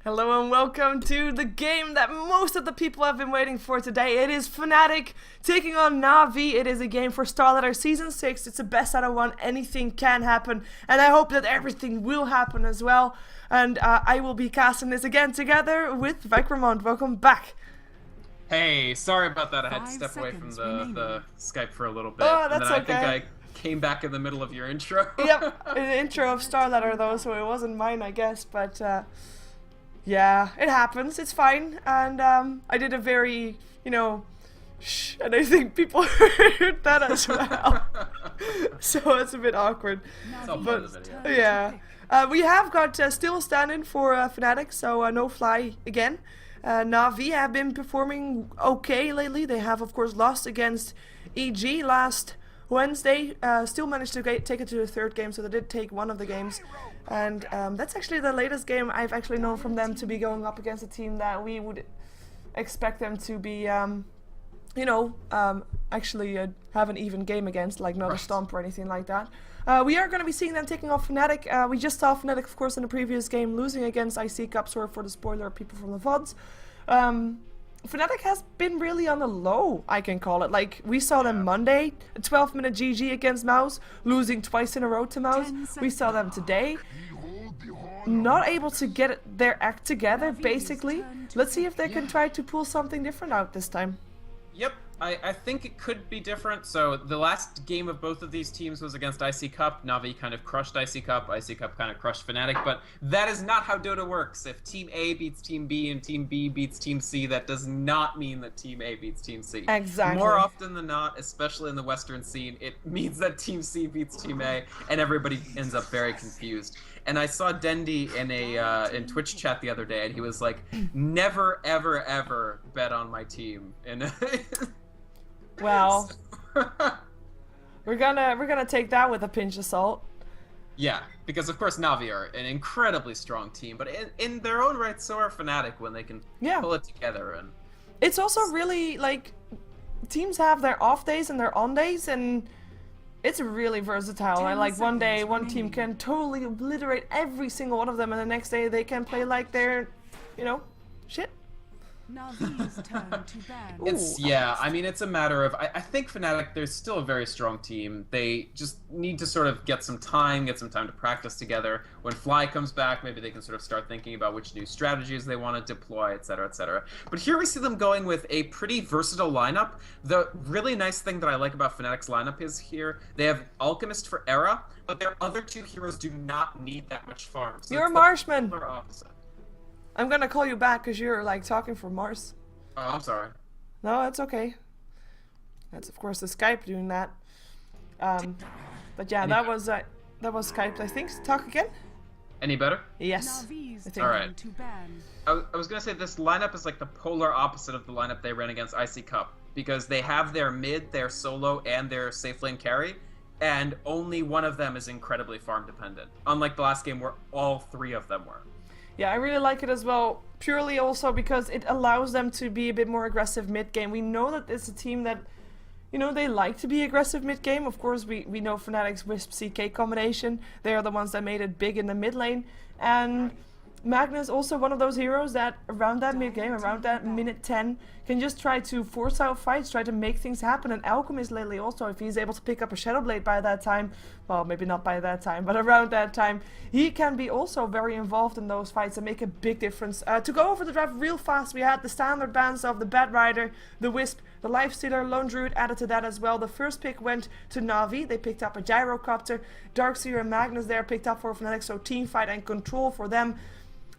Hello and welcome to the game that most of the people have been waiting for today. It is Fnatic taking on Na'Vi. It is a game for StarLadder Season 6. It's a best out of one. Anything can happen. And I hope that everything will happen as well. And I will be casting this again together with Vykromond. Welcome back. Hey, sorry about that. I had to step away from the Skype for a little bit. Oh, that's and then okay. I think I came back in the middle of your intro. Yep, an intro of StarLadder though, so it wasn't mine, I guess. But yeah, it happens. It's fine. And I did a very, shh, and I think people heard that as well. So it's a bit awkward. It's all part of the video. Yeah. We have got still stand-in for Fnatic, so no Fly again. Na'Vi have been performing okay lately. They have, of course, lost against EG last Wednesday. Still managed to take it to the third game, so they did take one of the games. And that's actually the latest game I've actually known from them to be going up against a team that we would expect them to be, actually have an even game against, like not a stomp or anything like that. We are going to be seeing them taking off Fnatic. We just saw Fnatic, of course, in the previous game, losing against IC Cup. Sorry for the spoiler, people from the VODs. Fnatic has been really on the low, I can call it. Like, we saw them Monday, a 12-minute GG against Mouse, losing twice in a row to Mouse. We saw them today, not able to get their act together, basically. Let's see if they can try to pull something different out this time. Yep, I think it could be different. So the last game of both of these teams was against IC Cup. Na'Vi kind of crushed IC Cup kind of crushed Fnatic, but that is not how Dota works. If Team A beats Team B and Team B beats Team C, that does not mean that Team A beats Team C. Exactly. More often than not, especially in the Western scene, it means that Team C beats Team A, and everybody ends up very confused. And I saw Dendi in a in Twitch chat the other day, and he was like, "Never, ever, ever bet on my team." And well, we're gonna take that with a pinch of salt. Yeah, because of course Na'Vi are an incredibly strong team, but in their own right, so are Fnatic when they can pull it together. And it's also really like teams have their off days and their on days, and it's really versatile. And like one day, one team can totally obliterate every single one of them, and the next day they can play like they're, shit. Na'Vi's turn to ban. It's, I mean, it's a matter of, I think Fnatic, they're still a very strong team. They just need to sort of get some time to practice together. When Fly comes back, maybe they can sort of start thinking about which new strategies they want to deploy, etc., etc. But here we see them going with a pretty versatile lineup. The really nice thing that I like about Fnatic's lineup is here, they have Alchemist for Era, but their other two heroes do not need that much farm. So you're a Marshman! Opposite. I'm gonna call you back because you're like talking for Mars. Oh, I'm sorry. No, that's okay. That's of course the Skype doing that. But yeah, that was Skype. I think. Talk again. Any better? Yes. Na'Vi's All right. turn to ban. I was gonna say this lineup is like the polar opposite of the lineup they ran against IC Cup, because they have their mid, their solo, and their safe lane carry, and only one of them is incredibly farm dependent. Unlike the last game where all three of them were. Yeah, I really like it as well, purely also because it allows them to be a bit more aggressive mid-game. We know that it's a team that, they like to be aggressive mid-game. Of course, we know Fnatic's Wisp-CK combination. They are the ones that made it big in the mid lane. And Magna is also one of those heroes that around that mid-game, around that minute 10, can just try to force out fights, try to make things happen. And Alchemist lately also, if he's able to pick up a Shadow Blade by that time, well, maybe not by that time, but around that time, he can be also very involved in those fights and make a big difference. To go over the draft real fast, we had the standard bans of the Bat Rider, the Wisp, the Lifestealer, Lone Druid added to that as well. The first pick went to Na'Vi. They picked up a Gyrocopter. Darkseer and Magnus there picked up for Fnatic, so team fight and control for them.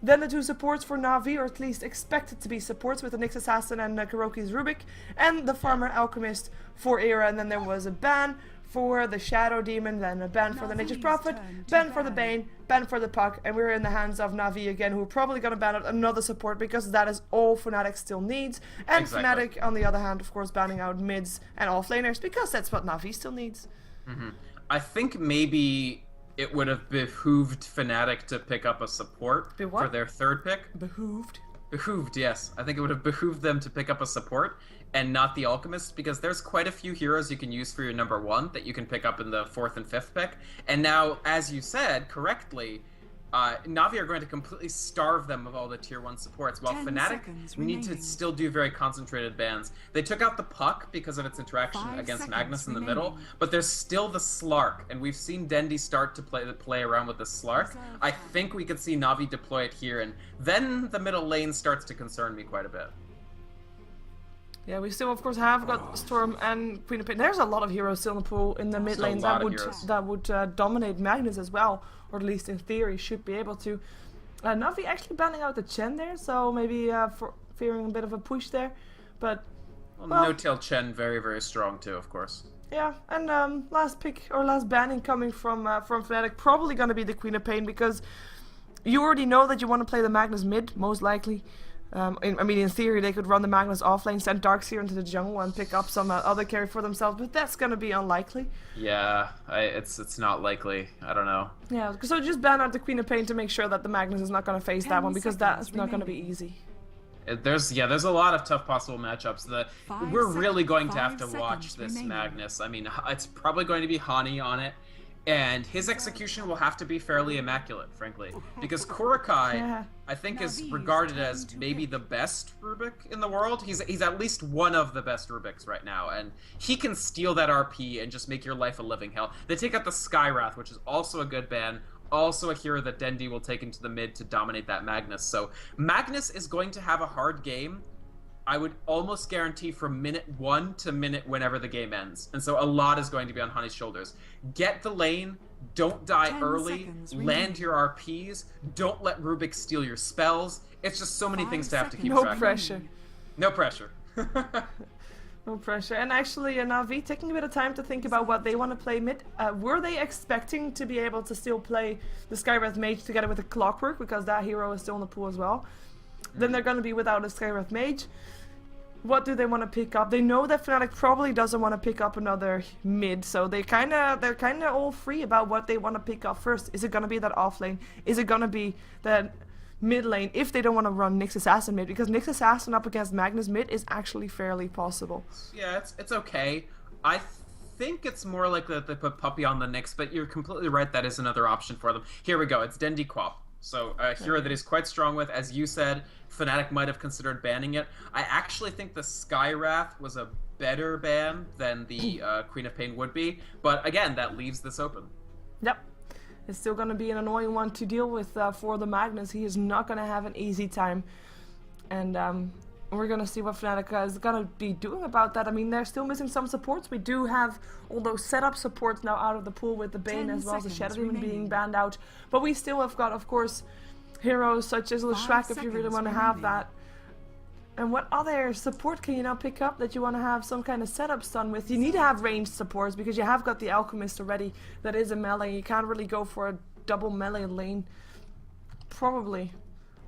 Then the two supports for Na'Vi, or at least expected to be supports, with the Nyx Assassin and Kuroki's Rubik, and the Farmer Alchemist for Era. And then there was a ban for the Shadow Demon, then a ban for the Nature's Prophet, ban for the Bane, ban for the Puck, and we're in the hands of Na'Vi again, who are probably going to ban out another support, because that is all Fnatic still needs. And Fnatic, on the other hand, of course, banning out mids and offlaners, because that's what Na'Vi still needs. I think maybe it would have behooved Fnatic to pick up a support for their third pick. Behooved? Behooved, yes. I think it would have behooved them to pick up a support and not the Alchemist, because there's quite a few heroes you can use for your number one that you can pick up in the 4th and 5th pick. And now, as you said correctly, Na'Vi are going to completely starve them of all the tier 1 supports, while 10 Fnatic seconds need to remaining. still do very concentrated bans. They took out the Puck because of its interaction 5 against seconds Magnus in the remaining. middle, but there's still the Slark, and we've seen Dendi start to play around with the Slark. Reserve I time. think we could see Na'Vi deploy it here, and then the middle lane starts to concern me quite a bit. Yeah, we still of course have got Storm and Queen of Pain. There's a lot of heroes still in the pool in the mid Still a lane lot that of would heroes. dominate Magnus as well, or at least in theory should be able to. Navi actually banning out the Chen there, so maybe for fearing a bit of a push there, but Well, No-Tail Chen very, very strong too, of course. yeah. And last pick or last banning coming from Fnatic, probably gonna be the Queen of Pain, because you already know that you want to play the Magnus mid most likely. I mean, in theory, they could run the Magnus offlane, send Darkseer into the jungle, and pick up some other carry for themselves, but that's gonna be unlikely. Yeah, it's not likely. I don't know. Yeah, so just ban out the Queen of Pain to make sure that the Magnus is not gonna face that 10 one, because seconds that's not gonna be remaining. easy. There's a lot of tough possible matchups. 5 We're really going to have to seconds watch this remaining. Magnus. I mean, it's probably going to be Hani on it, and his execution will have to be fairly immaculate, frankly, because Korakai, Yeah. I think, is Navi's regarded turn as to maybe pick. the best Rubik in the world. He's at least one of the best Rubiks right now, and he can steal that RP and just make your life a living hell. They take out the Skywrath, which is also a good ban. Also a hero that Dendi will take into the mid to dominate that Magnus. So Magnus is going to have a hard game, I would almost guarantee, from minute 1 to minute whenever the game ends. And so a lot is going to be on Honey's shoulders. Get the lane, don't die 10 early, seconds land remaining. your RPs, don't let Rubik steal your spells. It's just so many 5 things to have to keep seconds No track pressure. of. No pressure. No pressure. And actually, Navi taking a bit of time to think about what they want to play mid. Were they expecting to be able to still play the Skywrath Mage together with the Clockwork, because that hero is still in the pool as well? Then they're going to be without a Skywrath Mage. What do they want to pick up? They know that Fnatic probably doesn't want to pick up another mid, so they're kind of all free about what they want to pick up first. Is it going to be that off lane? Is it going to be that mid lane if they don't want to run Nyx Assassin mid? Because Nyx Assassin up against Magnus mid is actually fairly possible. Yeah, it's okay. I think it's more like that they put Puppy on the Nyx, but you're completely right, that is another option for them. Here we go, it's Dendi Quap. So a hero that is quite strong with, as you said, Fnatic might have considered banning it. I actually think the Skywrath was a better ban than the Queen of Pain would be, but again, that leaves this open. Yep. It's still going to be an annoying one to deal with for the Magnus. He is not going to have an easy time. And we're going to see what Fnatic is going to be doing about that. I mean, they're still missing some supports. We do have all those setup supports now out of the pool with the Bane 10 as well as the seconds Shadow Demon being remaining. banned out. But we still have got, of course, heroes such as 5 Leshrac if you really seconds want to have remaining. that. And what other support can you now pick up that you want to have some kind of setup stun with? You need to have ranged supports because you have got the Alchemist already that is a melee. You can't really go for a double melee lane. Probably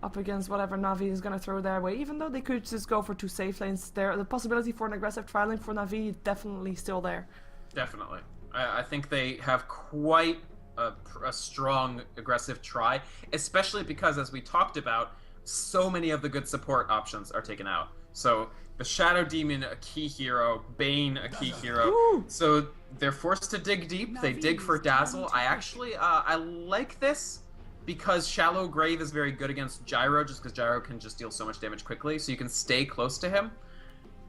up against whatever Na'Vi is going to throw their way, even though they could just go for 2 safe lanes there. The possibility for an aggressive trialing for Na'Vi is definitely still there. Definitely. I think they have quite a strong aggressive try, especially because, as we talked about, so many of the good support options are taken out. So the Shadow Demon, a key hero, Bane, a key hero. Woo! So they're forced to dig deep. They dig for Dazzle. I actually I like this because Shallow Grave is very good against Gyro, just because Gyro can just deal so much damage quickly, so you can stay close to him.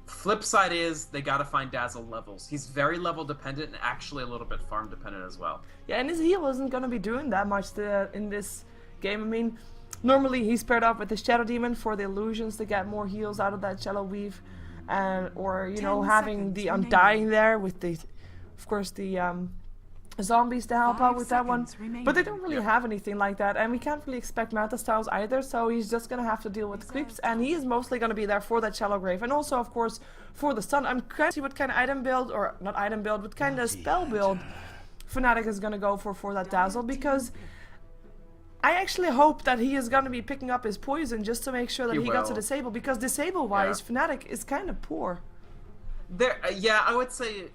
Flip side is they gotta find Dazzle levels. He's very level dependent and actually a little bit farm dependent as well. Yeah, and his heal isn't going to be doing that much in this game. I mean, normally he's paired up with the Shadow Demon for the illusions to get more heals out of that Shallow Weave. Or, you know, 10 having the seconds Undying remaining. there with the, of course, the zombies to help 5 out with that one. seconds But they remaining. don't really have anything like that, and we can't really expect Manta Styles either, so he's just going to have to deal with the creeps, and he is mostly going to be there for that Shallow Grave, and also, of course, for the stun. I'm trying to see what kind of item build, or not item build, what kind of spell build Fnatic is going to go for that Dazzle, because I actually hope that he is going to be picking up his poison just to make sure that He he got to will. disable, because disable-wise, Fnatic is kind of poor. Yeah, I would say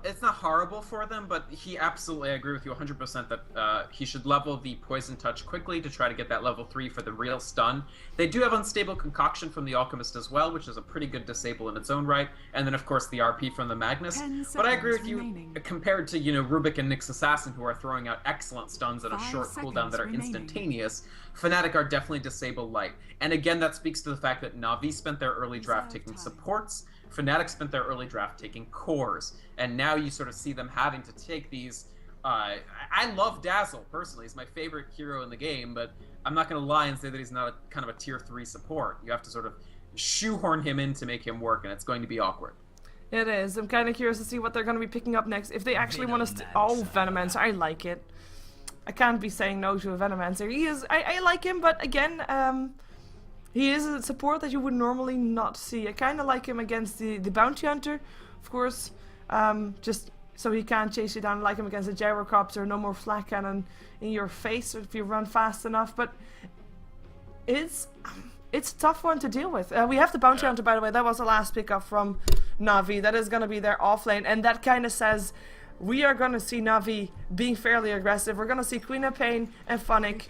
it's not horrible for them, but he absolutely, I agree with you 100% that he should level the Poison Touch quickly to try to get that level 3 for the real stun. They do have Unstable Concoction from the Alchemist as well, which is a pretty good disable in its own right, and then of course the RP from the Magnus. 10 But I agree with seconds you, remaining. compared to, Rubik and Nyx Assassin, who are throwing out excellent stuns at a 5 short cooldown that are seconds remaining. instantaneous, Fnatic are definitely disable light. And again, that speaks to the fact that Na'Vi spent their early draft Reserve taking time. supports, Fnatic spent their early draft taking cores, and now you sort of see them having to take these. I love Dazzle personally; he's my favorite hero in the game, but I'm not going to lie and say that he's not a kind of a tier 3 support. You have to sort of shoehorn him in to make him work, and it's going to be awkward. It is. I'm kind of curious to see what they're going to be picking up next. If they actually want to... Oh, Venomancer. I like it. I can't be saying no to a Venomancer. He is... I like him, but again, he is a support that you would normally not see. I kind of like him against the Bounty Hunter, of course, just so he can't chase you down. I like him against the Gyrocopter, no more flak cannon in your face if you run fast enough, but it's a tough one to deal with. We have the Bounty Hunter, by the way. That was the last pickup from Na'Vi. That is going to be their offlane, and that kind of says we are going to see Na'Vi being fairly aggressive. We're going to see Queen of Pain and Funnick,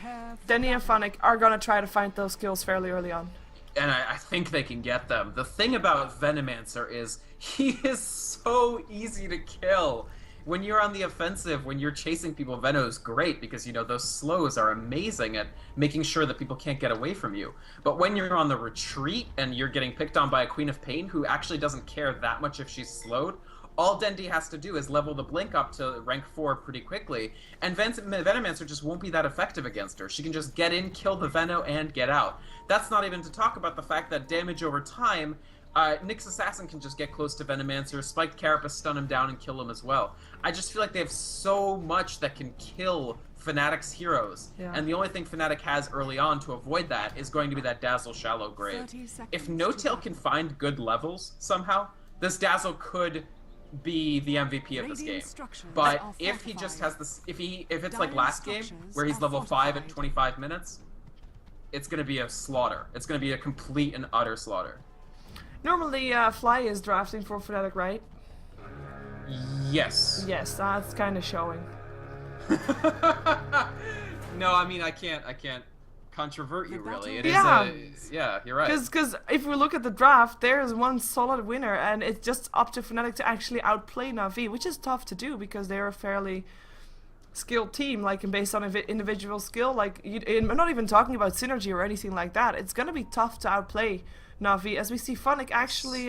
Denny and Funnick are going to try to find those kills fairly early on. And I think they can get them. The thing about Venomancer is he is so easy to kill. When you're on the offensive, when you're chasing people, Veno's great because, those slows are amazing at making sure that people can't get away from you. But when you're on the retreat and you're getting picked on by a Queen of Pain who actually doesn't care that much if she's slowed, all Dendi has to do is level the Blink up to rank 4 pretty quickly, and Venomancer just won't be that effective against her. She can just get in, kill the Veno, and get out. That's not even to talk about the fact that damage over time, Nyx Assassin can just get close to Venomancer, Spiked Carapace stun him down and kill him as well. I just feel like they have so much that can kill Fnatic's heroes, and the only thing Fnatic has early on to avoid that is going to be that Dazzle Shallow Grave. If No-Tail can find good levels somehow, this Dazzle could be the MVP of this game. But if he just has this, if it's like last game where he's level 5 at 25 minutes, it's going to be a slaughter. It's going to be a complete and utter slaughter. Normally, Fly is drafting for Fnatic, right? Yes. Yes, that's kind of showing. No, I mean I can't controvert you really. It is Yeah. yeah, you're right. Because if we look at the draft, there is one solid winner, and it's just up to Fnatic to actually outplay Na'Vi, which is tough to do because they're a fairly skilled team, like based on individual skill. Like I'm not even talking about synergy or anything like that. It's gonna be tough to outplay Na'Vi, as we see Funnick actually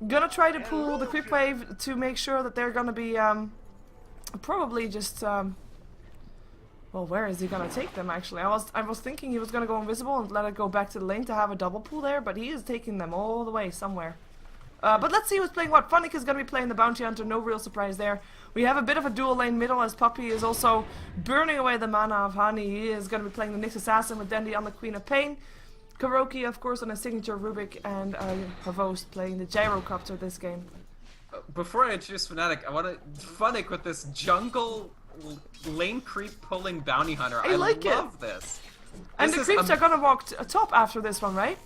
gonna try to pull the quick wave to make sure that they're gonna be probably just well, where is he gonna take them actually? I was thinking he was gonna go invisible and let it go back to the lane to have a double pull there, but he is taking them all the way somewhere. But let's see who's playing what. Funnick is gonna be playing the Bounty Hunter, no real surprise there. We have a bit of a dual lane middle as Puppy is also burning away the mana of Hani. He is gonna be playing the Nyx Assassin with Dendi on the Queen of Pain. Karoki, of course, on his signature Rubik, and Havost playing the Gyrocopter this game. Before I introduce Fnatic, I want to Funnick with this jungle lane creep pulling bounty hunter. I like love this. And the creeps are gonna walk top after this one, right?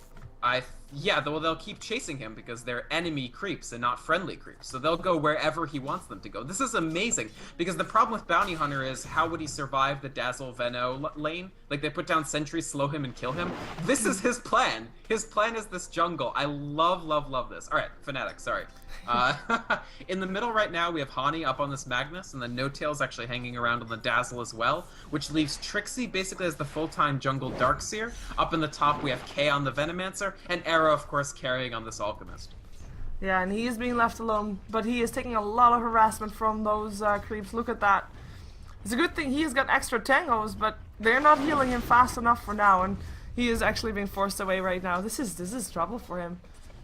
Yeah, they'll keep chasing him because they're enemy creeps and not friendly creeps. So they'll go wherever he wants them to go. This is amazing because the problem with Bounty Hunter is how would he survive the Dazzle Veno lane? Like they put down sentries, slow him, and kill him. This is his plan. His plan is this jungle. I love this. All right, Fnatic, sorry. In the middle right now, we have Hani up on this Magnus, and then No-Tail's actually hanging around on the Dazzle as well, which leaves Trixie basically as the full-time jungle Darkseer. Up in the top, we have Kay on the Venomancer, and Arrow, of course, carrying on this Alchemist. Yeah, and he is being left alone, but he is taking a lot of harassment from those creeps. Look at that. It's a good thing he has got extra tangos, but they're not healing him fast enough for now, and he is actually being forced away right now. This is trouble for him.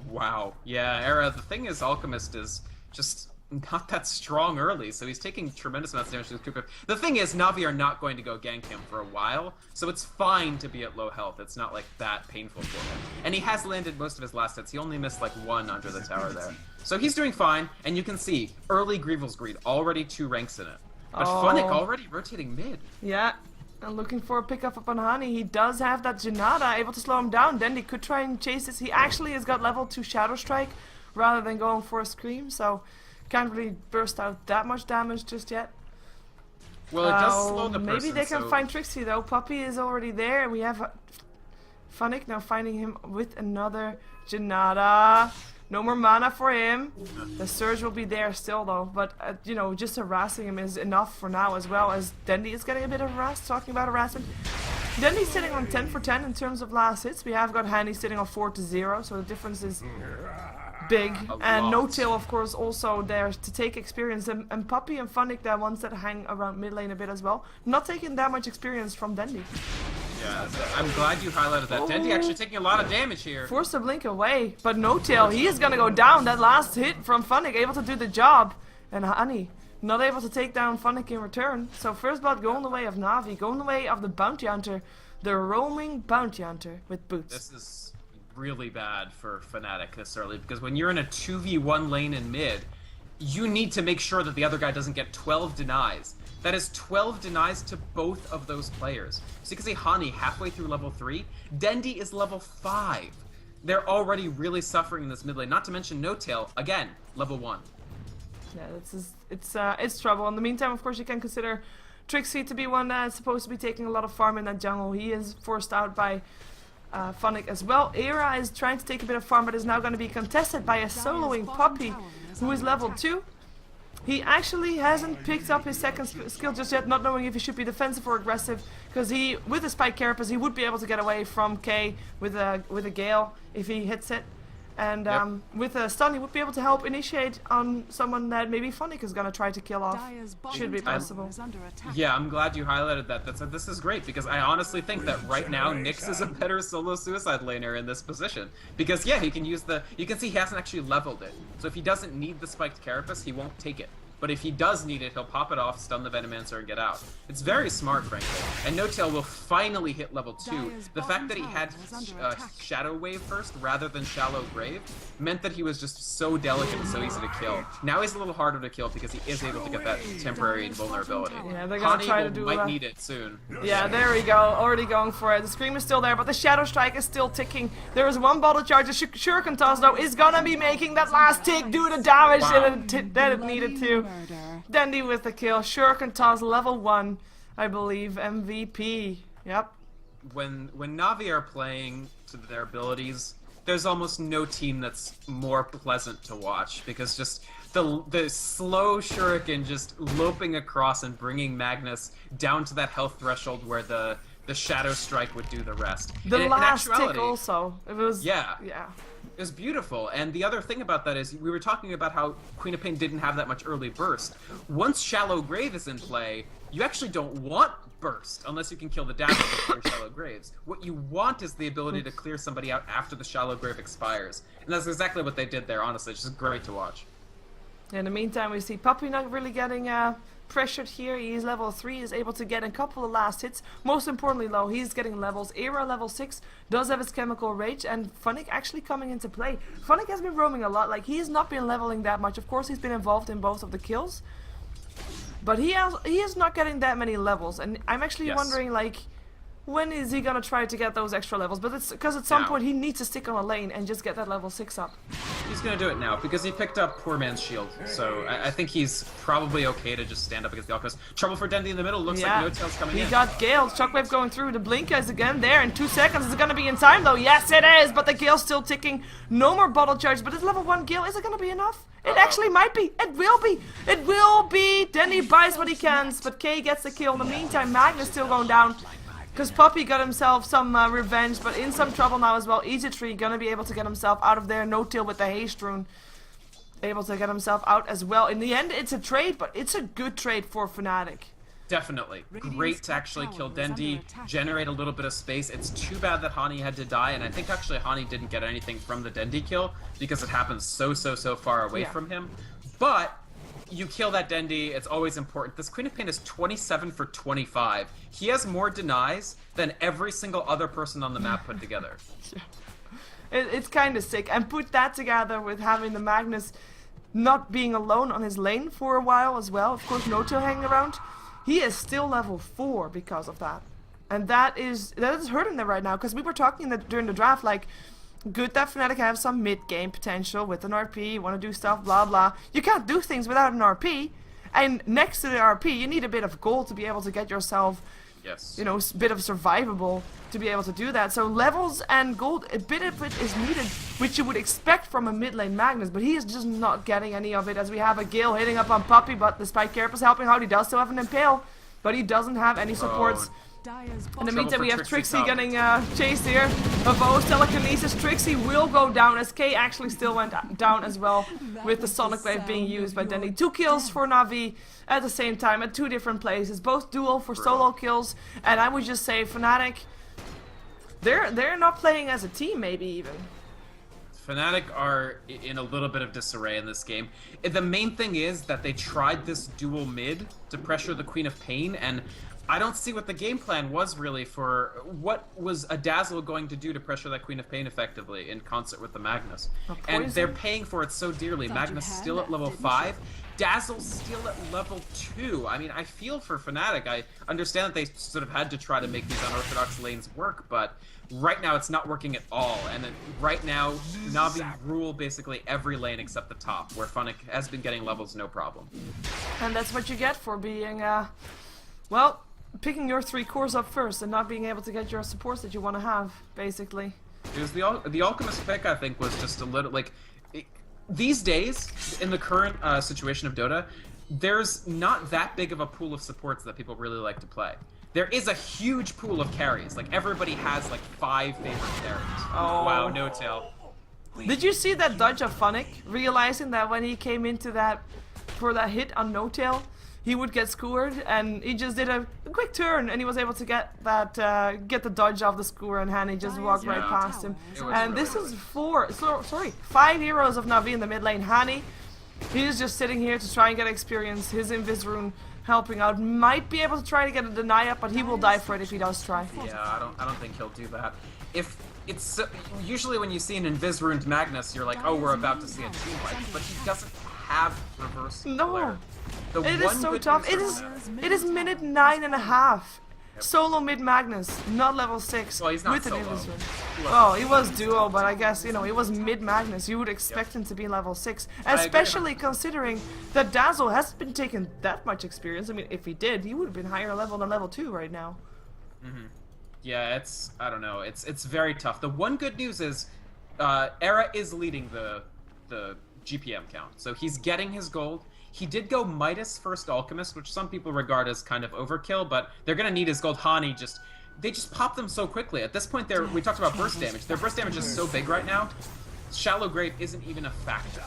Wow. Yeah, Era, the thing is Alchemist is just not that strong early, so he's taking tremendous amounts of damage to his creep. The thing is, Na'Vi are not going to go gank him for a while, so it's fine to be at low health. It's not like that painful for him. And he has landed most of his last hits. He only missed like one under the tower there. So he's doing fine, and you can see early Grievel's Greed, already 2 ranks in it. But Funnick already rotating mid. Yeah. And looking for a pickup up on Hani. He does have that Janata, able to slow him down. Dendi could try and chase this. He actually has got level 2 Shadow Strike rather than going for a Scream, so Can't really burst out that much damage just yet. Well, it does slow the person. Maybe they can so- find Trixie though. Puppy is already there, and we have Funnick now finding him with another Janata. No more mana for him. The surge will be there still though, but you know, just harassing him is enough for now, as well as Dendi is getting a bit of harassed. Talking about harassment, Dendi's sitting on 10 for 10 in terms of last hits. We have got Handy sitting on 4-0, so the difference is big. And No Tail, of course, also there to take experience. And Puppy and Funnick, the ones that hang around mid lane a bit as well, not taking that much experience from Dendi. Yeah, I'm glad you highlighted that. Dendi actually taking a lot of damage here. Forced to blink away, but No Tail, he is gonna go down. That last hit from Funnick, able to do the job. And Honey, not able to take down Funnick in return. So first blood going the way of Navi, going the way of the bounty hunter, the roaming bounty hunter with boots. This is really bad for Fnatic this early, because when you're in a 2v1 lane in mid, you need to make sure that the other guy doesn't get 12 denies. That is 12 denies to both of those players. So you can see Hani halfway through level 3. Dendi is level 5. They're already really suffering in this mid lane. Not to mention No Tail, again, level 1. Yeah, it's trouble. In the meantime, of course, you can consider Trixie to be one that's supposed to be taking a lot of farm in that jungle. He is forced out by Funnick as well. Era is trying to take a bit of farm, but is now going to be contested by a soloing Puppy, who is level 2. He actually hasn't picked up his second skill just yet, not knowing if he should be defensive or aggressive, because he, with a Spike Carapace, he would be able to get away from K with a Gale if he hits it. And with a stun, he would be able to help initiate on someone that maybe Funnick is going to try to kill off. Should be possible. Yeah, I'm glad you highlighted that. This is great, because I honestly think that right now Nyx is a better solo suicide laner in this position. Because yeah, he can use the... You can see he hasn't actually leveled it. So if he doesn't need the spiked Carapace, he won't take it. But if he does need it, he'll pop it off, stun the Venomancer, and get out. It's very smart, frankly. And No Tail will finally hit level 2. The fact that he had Shadow Wave first rather than Shallow Grave meant that he was just so delicate and so easy to kill. Now he's a little harder to kill because he is able to get that temporary invulnerability. Yeah, they're gonna try to do might need it soon. Yeah, there we go. Already going for it. The Scream is still there, but the Shadow Strike is still ticking. There is one bottle charge. The Shuriken Toss, though, is gonna be making that last tick do the damage that it needed to. Dendi with the kill. Shuriken Toss level 1, I believe. MVP. Yep. When Navi are playing to their abilities, there's almost no team that's more pleasant to watch, because just the slow Shuriken just loping across and bringing Magnus down to that health threshold where the Shadow Strike would do the rest. The last tick also. It was... Yeah. Yeah. It was beautiful, and the other thing about that is we were talking about how Queen of Pain didn't have that much early burst. Once Shallow Grave is in play, you actually don't want burst unless you can kill the damage before Shallow Graves. What you want is the ability to clear somebody out after the Shallow Grave expires, and that's exactly what they did there. Honestly, it's just great to watch. In the meantime, we see Puppy not really getting pressured here. He's level 3, is able to get a couple of last hits. Most importantly, though, he's getting levels. Era level 6 does have his Chemical Rage, and Funnick actually coming into play. Funnick has been roaming a lot. Like, he has not been leveling that much. Of course, he's been involved in both of the kills, but he is not getting that many levels. And I'm actually wondering, like, when is he gonna try to get those extra levels? But it's because at some point he needs to stick on a lane and just get that level 6 up. He's gonna do it now because he picked up Poor Man's Shield, so I think he's probably okay to just stand up against the Alchemist. Trouble for Dendi in the middle. Looks like No Tail's coming in. He got Gale. Shockwave going through. The blink is again there in 2 seconds. Is it gonna be in time though? Yes, it is. But the Gale's still ticking. No more bottle charge. But it's level 1 Gale. Is it gonna be enough? It actually might be. It will be. It will be. Dendi buys what he can, but K gets the kill. In the meantime, Magnus still going down. Because Puppy got himself some revenge, but in some trouble now as well. EasyTree gonna be able to get himself out of there. No Tail with the haste rune. Able to get himself out as well. In the end, it's a trade, but it's a good trade for Fnatic. Definitely. Great to actually kill Dendi, generate a little bit of space. It's too bad that Hani had to die, and I think actually Hani didn't get anything from the Dendi kill because it happens so far away from him. But you kill that Dendi, it's always important. This Queen of Pain is 27 for 25. He has more denies than every single other person on the map put together. It's kind of sick. And put that together with having the Magnus not being alone on his lane for a while as well. Of course, No Tail hanging around. He is still level 4 because of that. And that is hurting them right now. Because we were talking that during the draft, like, good that Fnatic have some mid-game potential with an RP, you want to do stuff, blah blah. You can't do things without an RP, and next to the RP you need a bit of gold to be able to get yourself, Yes. you know, a bit of survivable to be able to do that. So levels and gold, a bit of it is needed, which you would expect from a mid lane Magnus, but he is just not getting any of it, as we have a Gale hitting up on Puppy, but despite Carapace helping out, he does still have an Impale, but he doesn't have any supports. Dire's In the bottom meantime, for we have Trixie Trixie top. getting chased here. Opposed telekinesis. Trixie will go down, as K actually still went down as well, with the Sonic Wave being used by Denny. 2 kills for Na'Vi at the same time at 2 different places, both dual for solo kills. And I would just say Fnatic, they're not playing as a team, maybe even. Fnatic are in a little bit of disarray in this game. The main thing is that they tried this dual mid to pressure the Queen of Pain, and I don't see what the game plan was really for what was a Dazzle going to do to pressure that Queen of Pain effectively in concert with the Magnus. And they're paying for it so dearly. Thought Magnus you had still at that, level didn't 5. Dazzle's still at level 2. I mean, I feel for Fnatic. I understand that they sort of had to try to make these unorthodox lanes work, but right now it's not working at all. And right now, Na'Vi rule basically every lane except the top, where Fnatic has been getting levels no problem. And that's what you get for being, well, picking your 3 cores up first and not being able to get your supports that you want to have, basically. Because the Alchemist pick, I think, was just a little, like... These days, in the current situation of Dota, there's not that big of a pool of supports that people really like to play. There is a huge pool of carries. Like, everybody has, like, 5 favorite carries. Oh. Wow, no tail. Did you see that dodge of Funnick? Realizing that when he came into that, for that hit on no tail, he would get skewered, and he just did a quick turn, and he was able to get that, get the dodge off the skewer, and Hani just walked right past him. It was And really this is 5 heroes of Na'Vi in the mid lane. Hani, he's just sitting here to try and get experience. His Invis rune helping out. Might be able to try to get a deny up, but he will die for it if he does try. Yeah, I don't think he'll do that. If it's usually when you see an Invis ruined Magnus, you're like, oh, we're about to see a team wipe, but he doesn't have reverse No. flare. The It one is so good tough. news It is minute 9.5. Solo mid Magnus, not level 6. Well, he's not with an solo. Invis rune. He Well, he was duo, but I guess, you know, he was mid Magnus. You would expect him to be level 6. agree. Especially considering that Dazzle hasn't been taking that much experience. I mean, if he did, he would have been higher level than level 2 right now. Yeah, I don't know. It's very tough. The one good news is, Era is leading the GPM count, so he's getting his gold. He did go Midas first Alchemist, which some people regard as kind of overkill, but they're gonna need his gold. Hani they just pop them so quickly. At this point, we talked about burst damage. Their burst damage is so big right now. Shallow Grave isn't even a factor.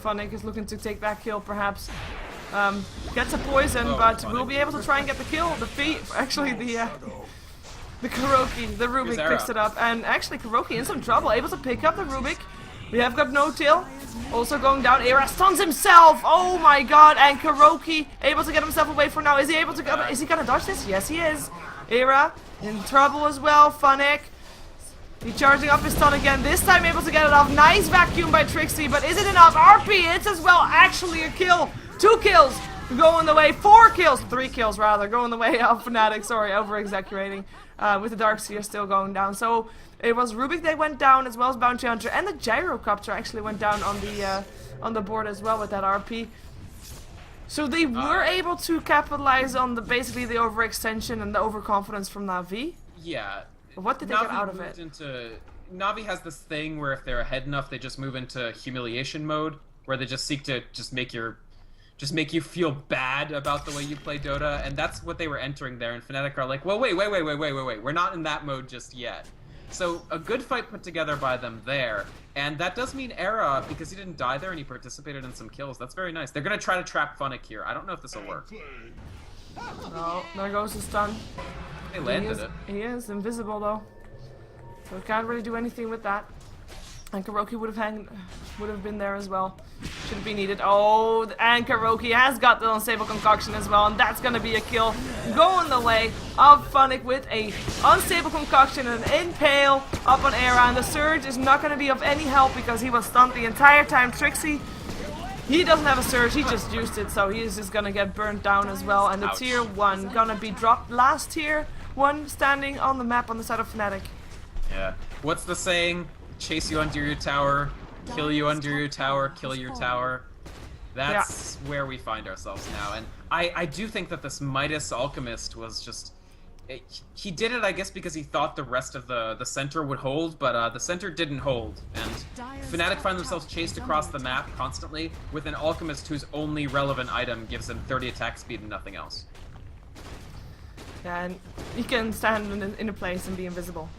Funnick is looking to take that kill, perhaps. Gets a poison, Oh, but Funnick. we'll be able to try and get the kill. Actually, the Kuroki, the Rubik Here's picks Era. it up, and actually Kuroki in some trouble, able to pick up the Rubik. We have got no tail. Also going down, Era stuns himself. Oh my god! And Kuroki able to get himself away for now. Is he able to? Is he gonna dodge this? Yes, he is. Era in trouble as well. Funnick. He charging up his stun again. This time able to get it off. Nice vacuum by Trixie, but is it enough? RP hits as well. Actually a kill. 2 kills going the way. 4 kills. 3 kills rather. Going the way of Fnatic. Sorry, over exaggerating. With the Darkseer still going down. So it was Rubik that went down, as well as Bounty Hunter, and the Gyrocopter actually went down on the board as well with that RP. So they were able to capitalize on basically the overextension and the overconfidence from Na'Vi. Yeah. But what did they get out of it? Na'Vi has this thing where if they're ahead enough, they just move into humiliation mode, where they just seek to make you feel bad about the way you play Dota, and that's what they were entering there. And Fnatic are like, well, wait, we're not in that mode just yet. So a good fight put together by them there, and that does mean Era, because he didn't die there and he participated in some kills. That's very nice. They're gonna try to trap Funnick here. I don't know if this will work. Oh, there goes the stun. They landed it. He is invisible though, so can't really do anything with that. And Kuroki would have been there as well. Should be needed. Oh, and Kuroki has got the unstable concoction as well, and that's gonna be a kill going the way of Funnick with a unstable concoction and an impale up on Era. And the surge is not gonna be of any help because he was stunned the entire time. Trixie, he doesn't have a surge, he just used it, so he's just gonna get burnt down as well. And the Ouch. tier 1 gonna be dropped. Last tier 1 standing on the map on the side of Fnatic. Yeah. What's the saying? chase you under your tower, kill you under your tower, kill your tower. That's where we find ourselves now. And I do think that this Midas Alchemist was just... He did it, I guess, because he thought the rest of the center would hold, but the center didn't hold. And Fnatic find themselves chased across the map constantly with an Alchemist whose only relevant item gives them 30 attack speed and nothing else. Yeah, and he can stand in a place and be invisible.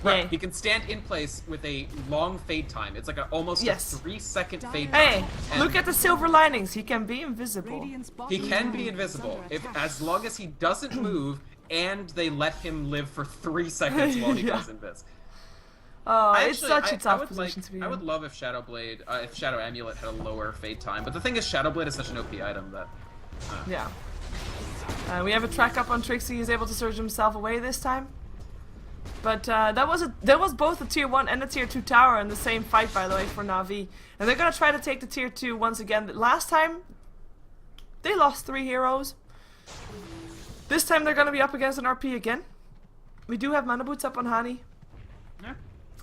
Right, Hey. he can stand in place with a long fade time. It's like almost a 3-second fade time. Hey, And look at the silver linings. He can be invisible. he can be invisible as long as he doesn't move and they let him live for 3 seconds while he goes invis. Oh, it's such a tough position to be in. I would love if if Shadow Amulet had a lower fade time, but the thing is, Shadow Blade is such an OP item that. Yeah. We have a track up on Trixie. He's able to surge himself away this time. But that was both a tier 1 and a tier 2 tower in the same fight, by the way, for Na'Vi. And they're gonna try to take the tier 2 once again. Last time, they lost 3 heroes. This time they're gonna be up against an RP again. We do have mana boots up on Hani. Yeah.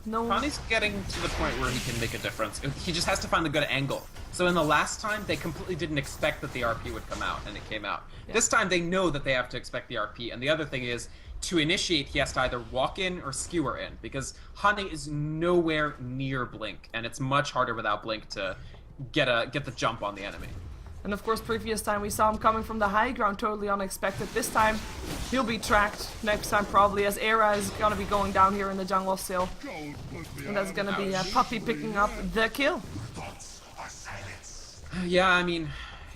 No. Hani's getting to the point where he can make a difference. He just has to find a good angle. So in the last time, they completely didn't expect that the RP would come out, and it came out. Yeah. This time, they know that they have to expect the RP, and the other thing is, to initiate, he has to either walk in or skewer in, because Hani is nowhere near Blink, and it's much harder without Blink to get the jump on the enemy. And of course, previous time we saw him coming from the high ground, totally unexpected. This time, he'll be tracked. Next time, probably, as Era is gonna be going down here in the jungle still. And that's gonna be Puppy picking up the kill. Yeah, I mean,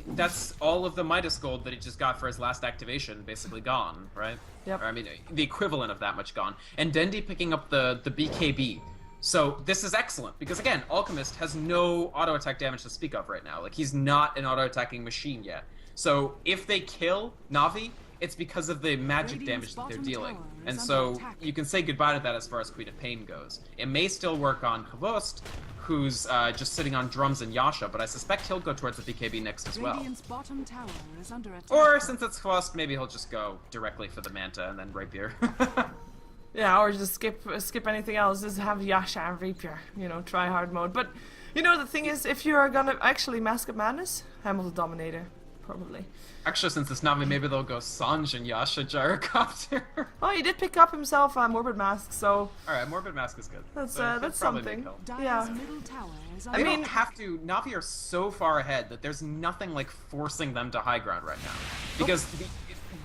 that's all of the Midas gold that he just got for his last activation, basically gone, right? Yep. Or, I mean, the equivalent of that much gone. And Dendi picking up the BKB. So this is excellent, because again, Alchemist has no auto-attack damage to speak of right now. Like, he's not an auto-attacking machine yet. So if they kill Na'Vi, it's because of the magic damage that they're dealing. And so you can say goodbye to that as far as Queen of Pain goes. It may still work on Hvost, who's just sitting on drums and Yasha, but I suspect he'll go towards the BKB next as well. Or since it's Hvost, maybe he'll just go directly for the Manta and then Rapier. Yeah, or just skip anything else. Just have Yasha and Rapier, you know, try hard mode. But, you know, the thing is, if you are gonna actually Mask of Madness, Hamel the Dominator, probably. Actually, since it's Na'Vi, maybe they'll go Sanj and Yasha Gyrocopter. Oh, he did pick up himself a Morbid Mask, so... Alright, Morbid Mask is good. That's, So he'll that's probably something. make help. Yeah. They don't have to. Na'Vi are so far ahead that there's nothing like forcing them to high ground right now. Because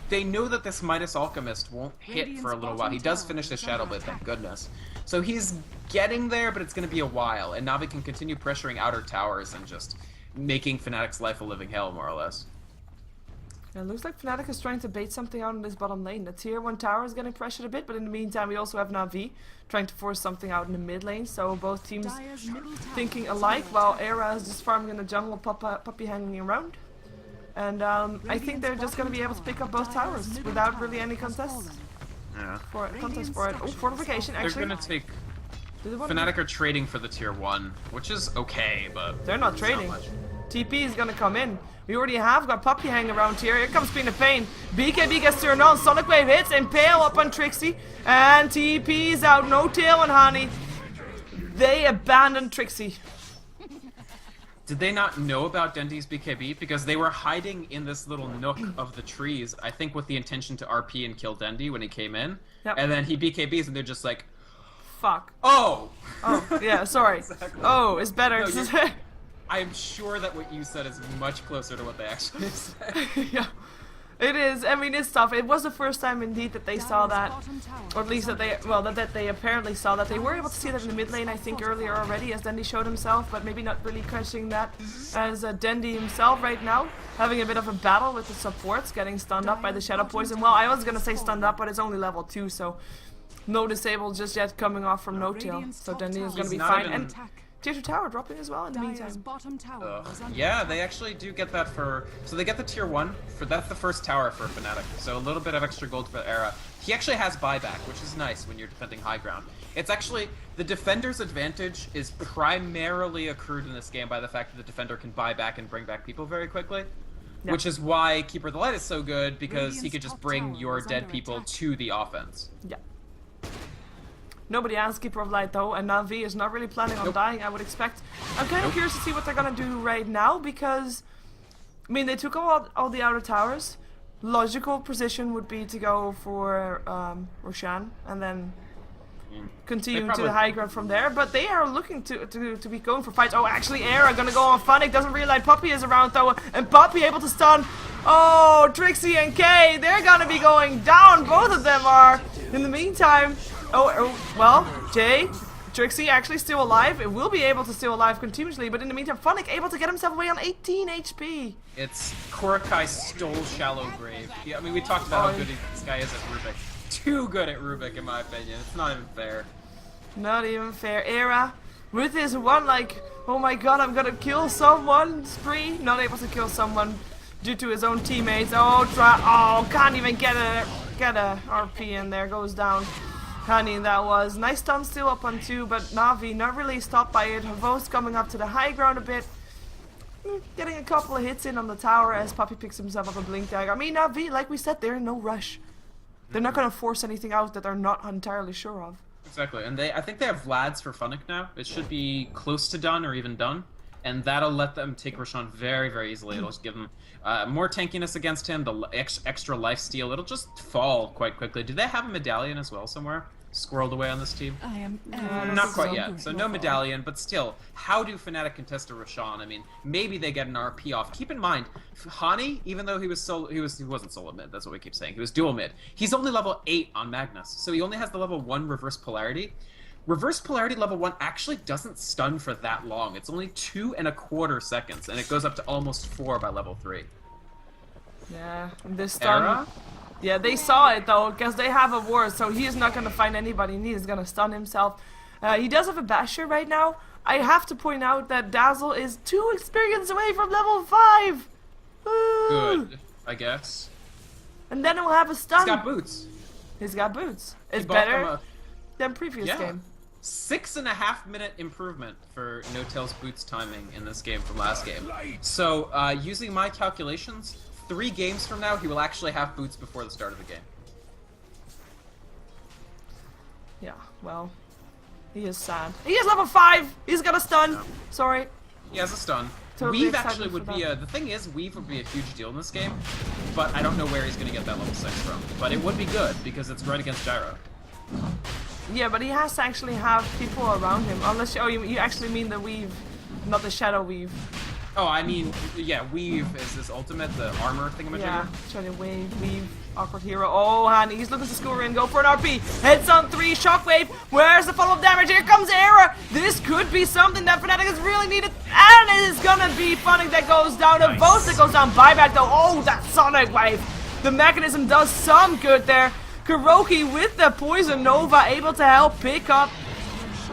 they know that this Midas Alchemist won't hit for a little while. He does finish the Shadow Blade, thank goodness. So he's getting there, but it's going to be a while. And Na'Vi can continue pressuring outer towers and just making Fnatic's life a living hell, more or less. Yeah, it looks like Fnatic is trying to bait something out in this bottom lane. The tier 1 tower is getting pressured a bit, but in the meantime we also have Na'Vi trying to force something out in the mid lane. So both teams thinking alike, while Era is just farming in the jungle, Puppy hanging around. And I think they're just going to be able to pick up both towers without really any contest. Yeah. Contest for it. Oh, fortification actually. They're going to take... Fnatic are trading for the tier 1, which is okay, but... They're not trading. TP is going to come in. We already have got Puppy hanging around here. Here comes Queen of Pain. BKB gets turned on. Sonic Wave hits. Impale up on Trixie. And TP's out. No tail on Hani. They abandoned Trixie. Did they not know about Dendi's BKB? Because they were hiding in this little nook of the trees, I think with the intention to RP and kill Dendi when he came in. Yep. And then he BKBs and they're just like, Fuck. oh! Oh, yeah, sorry. Exactly. Oh, it's better. No, I'm sure that what you said is much closer to what they actually said. Yeah, it is. I mean, it's tough. It was the first time indeed that they saw that, or at least that they, well, that they apparently saw that. They were able to see that in the mid lane, I think, earlier already, as Dendi showed himself, but maybe not really catching that as Dendi himself right now, having a bit of a battle with the supports, getting stunned up by the Shadow Poison. Well, I was gonna say stunned up, but it's only level 2, so no disable just yet coming off from no tail. So Dendi is gonna be fine. And tier 2 tower dropping as well in the meantime. Yeah, they actually do get that for... So they get the tier 1, that's the first tower for Fnatic. So a little bit of extra gold for Era. He actually has buyback, which is nice when you're defending high ground. It's actually... The defender's advantage is primarily accrued in this game by the fact that the defender can buy back and bring back people very quickly. Yep. Which is why Keeper of the Light is so good, because he could just bring your dead people to the offense. Yeah. Nobody has Keeper of Light though, and Na'Vi is not really planning on dying, I would expect. I'm kind of curious to see what they're gonna do right now, because, I mean, they took all the outer towers. Logical position would be to go for Roshan, and then continue to the high ground from there, but they are looking to be going for fights. Oh, actually, Era gonna go on Funnick, doesn't realize Puppey is around though, and Puppey able to stun. Oh, Trixie and Kay, they're gonna be going down, both of them are. In the meantime, well, Jay, Trixie actually still alive, it will be able to stay alive continuously, but in the meantime, Funnick able to get himself away on 18 HP. It's Korakai stole Shallow Grave. Yeah, I mean, we talked about how good this guy is at Rubik. Too good at Rubik, in my opinion. It's not even fair. Not even fair. Era, with his one, like, oh my god, I'm gonna kill someone spree. Not able to kill someone due to his own teammates. Oh, can't even get a RP in there. Goes down. Honey, that was. Nice stun still up on 2, but Na'Vi not really stopped by it. Havos coming up to the high ground a bit. Getting a couple of hits in on the tower as Puppey picks himself up a blink dagger. I mean, Na'Vi, like we said, they're in no rush. They're not going to force anything out that they're not entirely sure of. Exactly, and I think they have Vlads for Funnick now. It should be close to done or even done, and that'll let them take Roshan very, very easily. It'll just give them more tankiness against him, the extra lifesteal. It'll just fall quite quickly. Do they have a medallion as well somewhere? Squirreled away on this team? I am Not quite yet, so no medallion, but still, how do Fnatic contest a Roshan? I mean, maybe they get an RP off. Keep in mind, Hani, even though he wasn't solo mid, that's what we keep saying, he was dual mid, he's only level 8 on Magnus, so he only has the level 1 reverse polarity. Reverse polarity level 1 actually doesn't stun for that long. It's only 2.25 seconds, and it goes up to almost 4 by level 3. Yeah, this stun... Era? Yeah, they saw it though, because they have a ward, so he's not going to find anybody, and he's going to stun himself. He does have a basher right now. I have to point out that Dazzle is 2 experience away from level 5! Woo! Good, I guess. And then he'll have a stun. He's got boots. He's got boots. It's bought them better than previous game. 6.5 minute improvement for No-Tail's boots timing in this game from last game. So, using my calculations, 3 games from now, he will actually have boots before the start of the game. Yeah, well, he is sad. He is level 5! He's got a stun! No. Sorry. He has a stun. Totally Weave actually would be the thing is, Weave would be a huge deal in this game, but I don't know where he's going to get that level 6 from. But it would be good, because it's right against Gyro. Yeah, but he has to actually have people around him, unless you actually mean the Weave, not the Shadow Weave. Oh, I mean, yeah, Weave is his ultimate, the armor thingamajigger. Yeah, Shadow Weave, awkward hero. Oh, Hani, he's looking to score in, go for an RP. Hits on 3, Shockwave. Where's the follow-up damage? Here comes Era. This could be something that Fnatic has really needed, and it is gonna be Funnick that goes down. A Vote that goes down. Buyback though. Oh, that Sonic Wave. The mechanism does some good there. Kuroki with the Poison Nova able to help pick up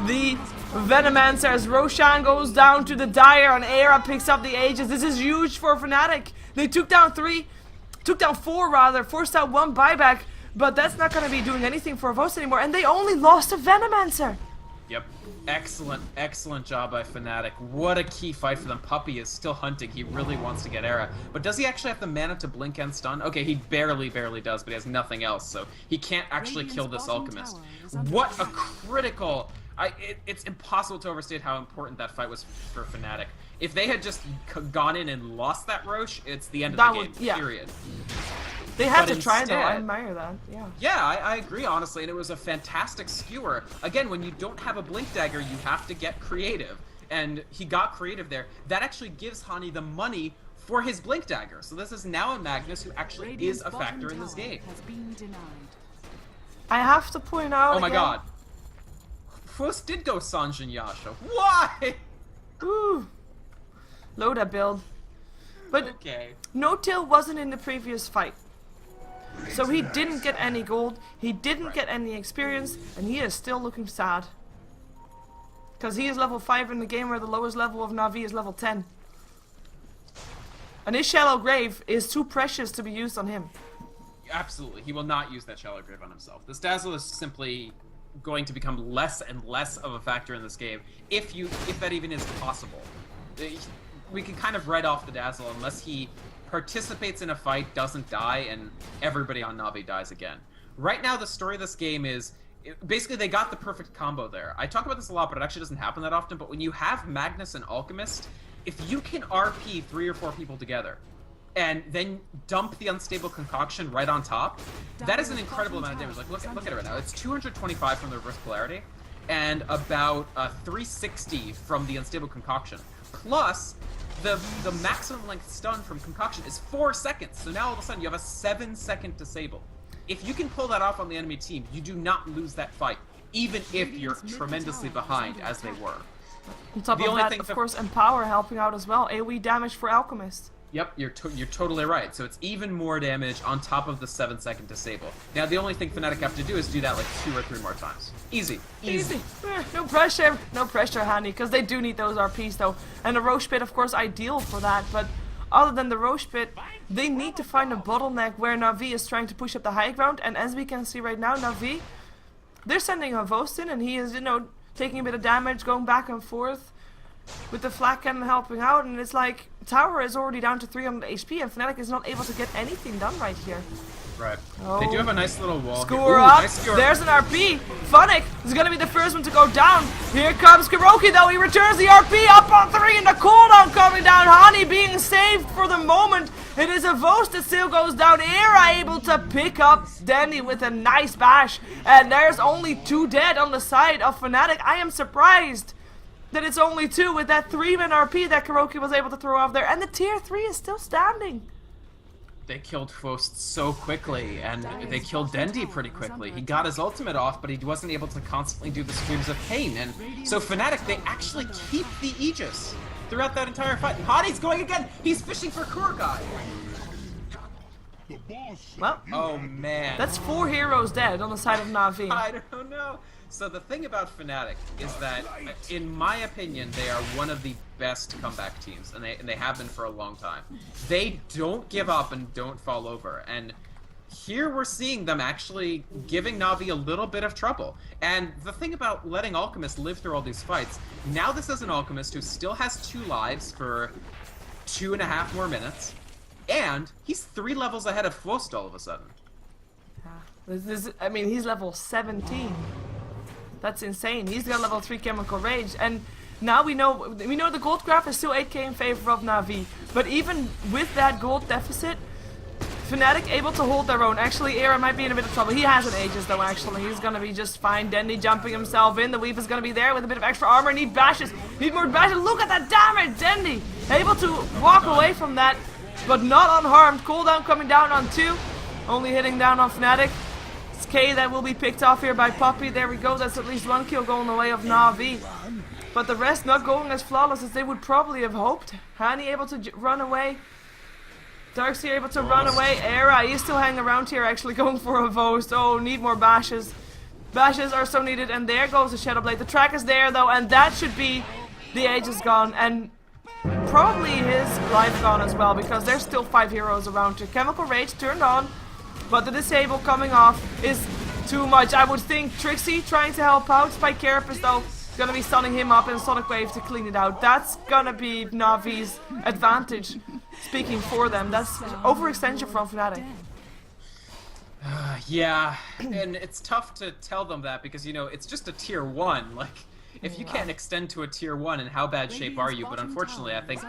the Venomancer as Roshan goes down to the Dire and Era picks up the Aegis. This is huge for Fnatic. They took down 4 rather, forced out 1 buyback, but that's not going to be doing anything for Avos anymore, and they only lost a Venomancer. Yep. Excellent job by Fnatic. What a key fight for them. Puppey is still hunting. He really wants to get Era. But does he actually have the mana to blink and stun? Okay, he barely does, but he has nothing else, so he can't actually kill this Alchemist. What a critical... it's impossible to overstate how important that fight was for Fnatic. If they had just gone in and lost that Roche, it's the end of the game, period. They had to try though, I admire that, yeah. Yeah, I agree honestly, and it was a fantastic skewer. Again, when you don't have a Blink Dagger, you have to get creative. And he got creative there. That actually gives Hani the money for his Blink Dagger. So this is now a Magnus who actually is a factor in this game. I have to point out Oh my god. First did go Sanjin Yasha. Why? Ooh. Load that build. But okay. No-Tail wasn't in the previous fight. So he didn't get any gold, he didn't get any experience, and he is still looking sad. Because he is level 5 in the game where the lowest level of Na'Vi is level 10. And his Shallow Grave is too precious to be used on him. Absolutely, he will not use that Shallow Grave on himself. This Dazzle is simply going to become less and less of a factor in this game, if that even is possible. We can kind of write off the Dazzle unless he participates in a fight, doesn't die, and everybody on Na'Vi dies again. Right now, the story of this game is basically they got the perfect combo there. I talk about this a lot, but it actually doesn't happen that often. But when you have Magnus and Alchemist, if you can RP 3 or 4 people together, and then dump the unstable concoction right on top, that is an incredible amount of damage. Like, look at it right now. It's 225 from the reverse polarity, and about 360 from the unstable concoction. Plus, the maximum length stun from concoction is 4 seconds. So now all of a sudden you have a 7-second disable. If you can pull that off on the enemy team, you do not lose that fight, even if you're tremendously behind, as they were. On top of that, of course, Empower helping out as well. AoE damage for Alchemist. Yep, you're totally right. So it's even more damage on top of the 7-second disable. Now the only thing Fnatic have to do is do that like 2 or 3 more times. Easy. No pressure, Hani, because they do need those RPs though. And the Roche Pit, of course, ideal for that. But other than the Roche Pit, they need to find a bottleneck where Na'Vi is trying to push up the high ground. And as we can see right now, Na'Vi, they're sending a Vost in, and he is, taking a bit of damage, going back and forth with the flak cannon helping out, and it's like tower is already down to 300 HP and Fnatic is not able to get anything done right here. Right. Oh. They do have a nice little wall. Score up. Nice there's an RP. Funnick is going to be the first one to go down. Here comes Kuroki though. He returns the RP up on 3 and the cooldown coming down. Hani being saved for the moment. It is a Vost that still goes down. Era able to pick up Dandy with a nice bash. And there's only 2 dead on the side of Fnatic. I am surprised that it's only 2 with that 3-man RP that Kuroki was able to throw off there. And the tier 3 is still standing. They killed Vost so quickly, and they killed Dendi pretty quickly. He got his ultimate off, but he wasn't able to constantly do the Screams of Pain. And so Fnatic, they actually keep the Aegis throughout that entire fight. And Hani's going again! He's fishing for Kurgai! Well, oh man. That's 4 heroes dead on the side of Na'Vi. I don't know. So the thing about Fnatic is that, in my opinion, they are one of the best comeback teams, and they have been for a long time. They don't give up and don't fall over, and here we're seeing them actually giving Na'Vi a little bit of trouble. And the thing about letting Alchemist live through all these fights, now this is an Alchemist who still has 2 lives for 2.5 more minutes, and he's 3 levels ahead of Vost all of a sudden. I mean, he's level 17. That's insane. He's got level 3 Chemical Rage, and now we know the gold graph is still 8k in favor of Na'Vi. But even with that gold deficit, Fnatic able to hold their own. Actually, Era might be in a bit of trouble. He has an Aegis though, actually. He's gonna be just fine. Dendi jumping himself in. The Weave is gonna be there with a bit of extra armor. Need bashes. Need more bashes. Look at that damage! Dendi able to walk away from that, but not unharmed. Cooldown coming down on 2. Only hitting down on Fnatic. K that will be picked off here by Poppy. There we go. That's at least 1 kill going the way of Na'Vi. But the rest not going as flawless as they would probably have hoped. Hani able to run away. Darkseer able to run away. Era, he's still hanging around here actually going for a Vost. Oh, need more bashes. Bashes are so needed. And there goes the Shadowblade. The track is there though, and that should be the Aegis gone. And probably his life gone as well, because there's still 5 heroes around here. Chemical Rage turned on. But the disable coming off is too much. I would think Trixie trying to help out. Spike Carapace though gonna be stunning him up in Sonic Wave to clean it out. That's gonna be Na'Vi's advantage. Speaking for them, that's overextension from Fnatic. Yeah, and it's tough to tell them that because it's just a tier 1. Like, if you can't extend to a tier 1, in how bad shape are you? But unfortunately, I think